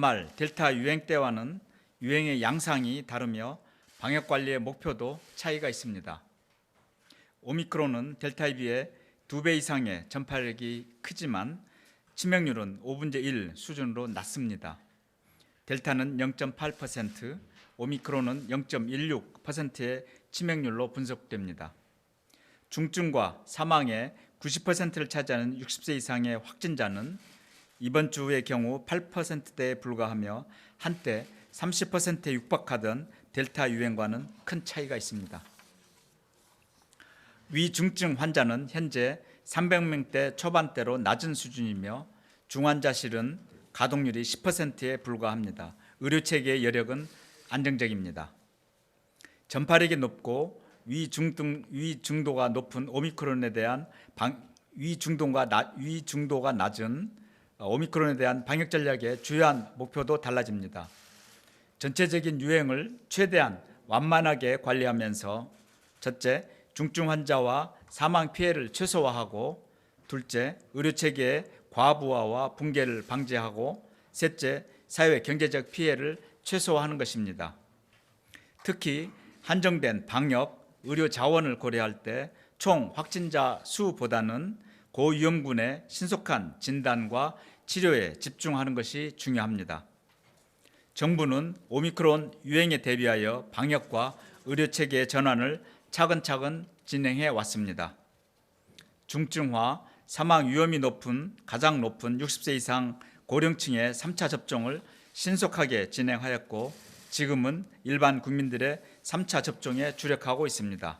연말 델타 유행 때와는 유행의 양상이 다르며 방역관리의 목표도 차이가 있습니다. 오미크론은 델타에 비해 2배 이상의 전파력이 크지만 치명률은 5분의 1 수준으로 낮습니다. 델타는 0.8%, 오미크론은 0.16%의 치명률로 분석됩니다. 중증과 사망의 90%를 차지하는 60세 이상의 확진자는 이번 주의 경우 8%대에 불과하며 한때 30%에 육박하던 델타 유행과는 큰 차이가 있습니다. 위중증 환자는 현재 300명대 초반대로 낮은 수준이며 중환자실은 가동률이 10%에 불과합니다. 의료체계의 여력은 안정적입니다. 전파력이 높고 위중도가 높은 오미크론에 대한 위중도가 낮은 오미크론에 대한 방역 전략의 주요한 목표도 달라집니다. 전체적인 유행을 최대한 완만하게 관리하면서 첫째, 중증 환자와 사망 피해를 최소화하고 둘째, 의료체계의 과부하와 붕괴를 방지하고 셋째, 사회 경제적 피해를 최소화하는 것입니다. 특히 한정된 방역, 의료 자원을 고려할 때 총 확진자 수보다는 고위험군의 신속한 진단과 치료에 집중하는 것이 중요합니다. 정부는 오미크론 유행에 대비하여 방역과 의료체계의 전환을 차근차근 진행해 왔습니다. 중증화, 사망 위험이 가장 높은 60세 이상 고령층의 3차 접종을 신속하게 진행하였고 지금은 일반 국민들의 3차 접종에 주력하고 있습니다.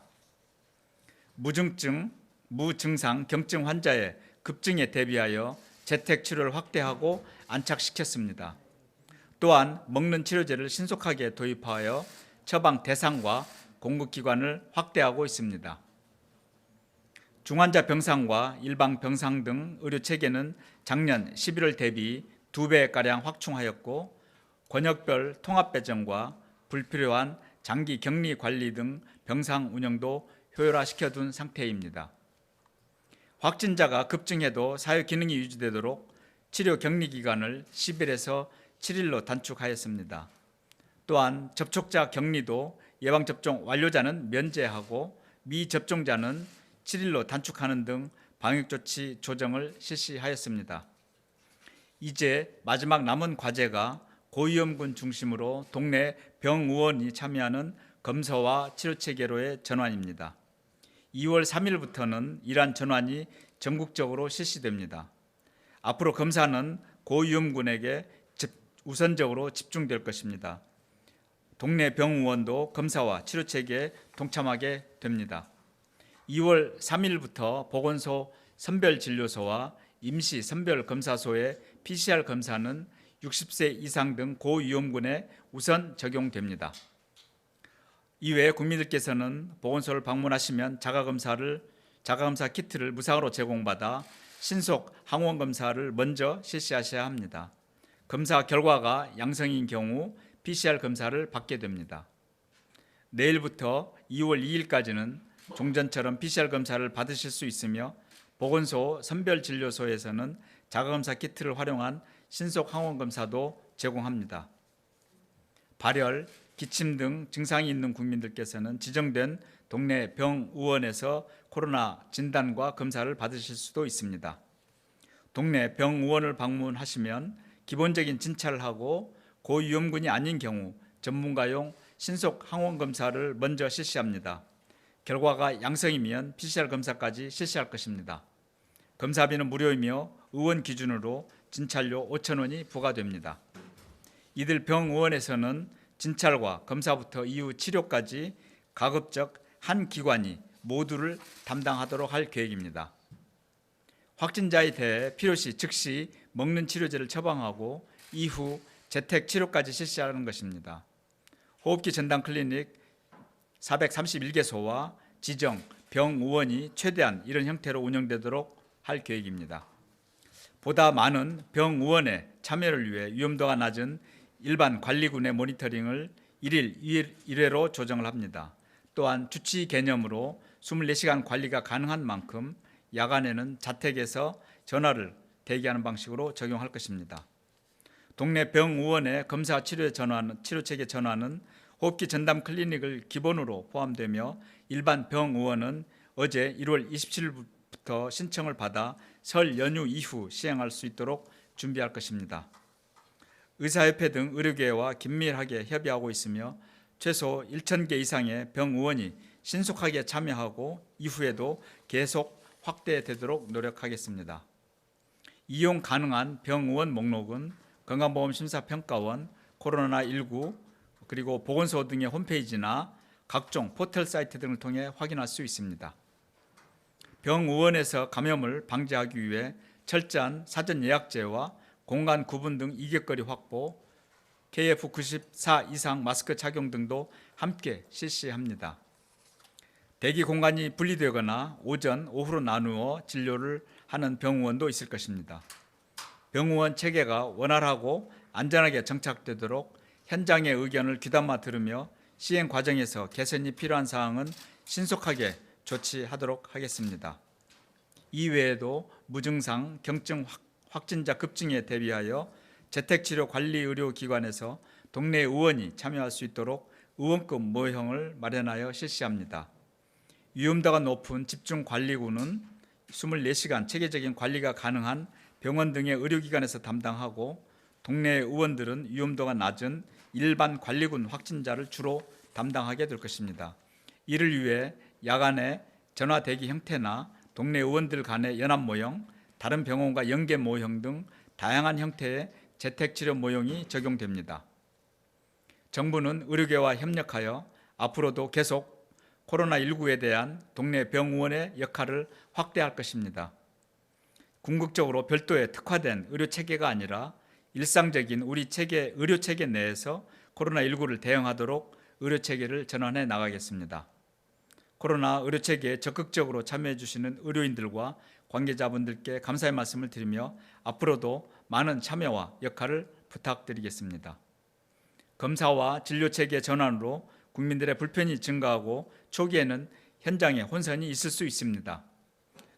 무증상 경증 환자의 급증에 대비하여 재택 치료를 확대하고 안착시켰습니다. 또한 먹는 치료제를 신속하게 도입하여 처방 대상과 공급기관을 확대하고 있습니다. 중환자 병상과 일반 병상 등 의료체계는 작년 11월 대비 2배가량 확충하였고 권역별 통합배정과 불필요한 장기 격리 관리 등 병상 운영도 효율화시켜둔 상태입니다. 확진자가 급증해도 사회 기능이 유지되도록 치료 격리 기간을 10일에서 7일로 단축하였습니다. 또한 접촉자 격리도 예방접종 완료자는 면제하고 미접종자는 7일로 단축하는 등 방역조치 조정을 실시하였습니다. 이제 마지막 남은 과제가 고위험군 중심으로 동네 병의원이 참여하는 검사와 치료체계로의 전환입니다. 2월 3일부터는 이러한 전환이 전국적으로 실시됩니다. 앞으로 검사는 고위험군에게 우선적으로 집중될 것입니다. 동네 병의원도 검사와 치료체계에 동참하게 됩니다. 2월 3일부터 보건소 선별진료소와 임시 선별검사소의 PCR 검사는 60세 이상 등 고위험군에 우선 적용됩니다. 이외에 국민들께서는 보건소를 방문하시면 자가검사 키트를 무상으로 제공받아 신속 항원검사를 먼저 실시하셔야 합니다. 검사 결과가 양성인 경우 PCR 검사를 받게 됩니다. 내일부터 2월 2일까지는 종전처럼 PCR 검사를 받으실 수 있으며 보건소 선별진료소에서는 자가검사 키트를 활용한 신속 항원검사도 제공합니다. 발열, 기침 등 증상이 있는 국민들께서는 지정된 동네 병의원에서 코로나 진단과 검사를 받으실 수도 있습니다. 동네 병의원을 방문하시면 기본적인 진찰을 하고 고위험군이 아닌 경우 전문가용 신속 항원검사를 먼저 실시합니다. 결과가 양성이면 PCR 검사까지 실시할 것입니다. 검사비는 무료이며 의원 기준으로 진찰료 5,000원이 부과됩니다. 이들 병의원에서는 진찰과 검사부터 이후 치료까지 가급적 한 기관이 모두를 담당하도록 할 계획입니다. 확진자에 대해 필요시 즉시 먹는 치료제를 처방하고 이후 재택 치료까지 실시하는 것입니다. 호흡기 전담 클리닉 431개소와 지정 병의원이 최대한 이런 형태로 운영되도록 할 계획입니다. 보다 많은 병의원의 참여를 위해 위험도가 낮은 일반 관리군의 모니터링을 1일 1회로 조정을 합니다. 또한 주치 개념으로 24시간 관리가 가능한 만큼 야간에는 자택에서 전화를 대기하는 방식으로 적용할 것입니다. 동네 병의원의 검사 치료책의 전환은 호흡기 전담 클리닉을 기본으로 포함되며 일반 병의원은 어제 1월 27일부터 신청을 받아 설 연휴 이후 시행할 수 있도록 준비할 것입니다. 의사협회 등 의료계와 긴밀하게 협의하고 있으며 최소 1,000개 이상의 병의원이 신속하게 참여하고 이후에도 계속 확대되도록 노력하겠습니다. 이용 가능한 병의원 목록은 건강보험심사평가원, 코로나19 그리고 보건소 등의 홈페이지나 각종 포털 사이트 등을 통해 확인할 수 있습니다. 병의원에서 감염을 방지하기 위해 철저한 사전 예약제와 공간 구분 등 이격거리 확보, KF94 이상 마스크 착용 등도 함께 실시합니다. 대기 공간이 분리되거나 오전, 오후로 나누어 진료를 하는 병의원도 있을 것입니다. 병의원 체계가 원활하고 안전하게 정착되도록 현장의 의견을 귀담아 들으며 시행 과정에서 개선이 필요한 사항은 신속하게 조치하도록 하겠습니다. 이외에도 무증상, 경증 확진자 급증에 대비하여 재택치료관리의료기관에서 동네 의원이 참여할 수 있도록 의원급 모형을 마련하여 실시합니다. 위험도가 높은 집중관리구는 24시간 체계적인 관리가 가능한 병원 등의 의료기관에서 담당하고 동네 의원들은 위험도가 낮은 일반 관리군 확진자를 주로 담당하게 될 것입니다. 이를 위해 야간에 전화 대기 형태나 동네 의원들 간의 연합 모형, 다른 병원과 연계 모형 등 다양한 형태의 재택치료 모형이 적용됩니다. 정부는 의료계와 협력하여 앞으로도 계속 코로나19에 대한 동네 병의원의 역할을 확대할 것입니다. 궁극적으로 별도의 특화된 의료체계가 아니라 일상적인 우리 의료체계 내에서 코로나19를 대응하도록 의료체계를 전환해 나가겠습니다. 코로나 의료체계에 적극적으로 참여해 주시는 의료인들과 관계자분들께 감사의 말씀을 드리며 앞으로도 많은 참여와 역할을 부탁드리겠습니다. 검사와 진료체계 전환으로 국민들의 불편이 증가하고 초기에는 현장에 혼선이 있을 수 있습니다.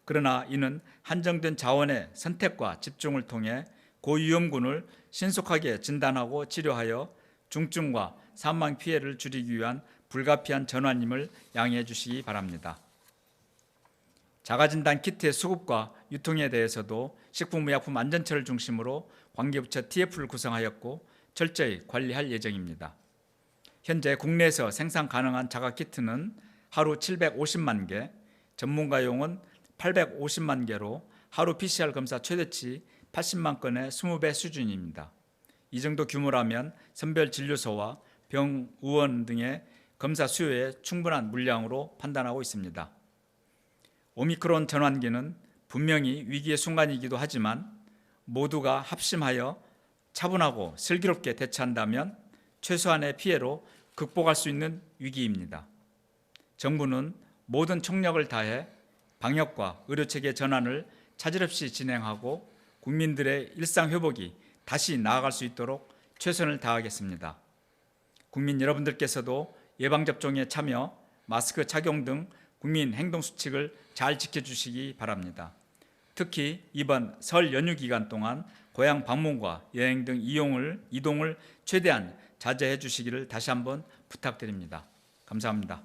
그러나 이는 한정된 자원의 선택과 집중을 통해 고위험군을 신속하게 진단하고 치료하여 중증과 사망 피해를 줄이기 위한 불가피한 전환임을 양해해 주시기 바랍니다. 자가진단 키트의 수급과 유통에 대해서도 식품의약품안전처를 중심으로 관계부처 TF를 구성하였고 철저히 관리할 예정입니다. 현재 국내에서 생산 가능한 자가키트는 하루 750만 개, 전문가용은 850만 개로 하루 PCR 검사 최대치 80만 건의 20배 수준입니다. 이 정도 규모라면 선별진료소와 병의원 등의 검사 수요에 충분한 물량으로 판단하고 있습니다. 오미크론 전환기는 분명히 위기의 순간이기도 하지만 모두가 합심하여 차분하고 슬기롭게 대처한다면 최소한의 피해로 극복할 수 있는 위기입니다. 정부는 모든 총력을 다해 방역과 의료체계 전환을 차질 없이 진행하고 국민들의 일상 회복이 다시 나아갈 수 있도록 최선을 다하겠습니다. 국민 여러분들께서도 예방접종에 참여, 마스크 착용 등 국민 행동수칙을 잘 지켜주시기 바랍니다. 특히 이번 설 연휴 기간 동안 고향 방문과 여행 등 이동을 최대한 자제해 주시기를 다시 한번 부탁드립니다. 감사합니다.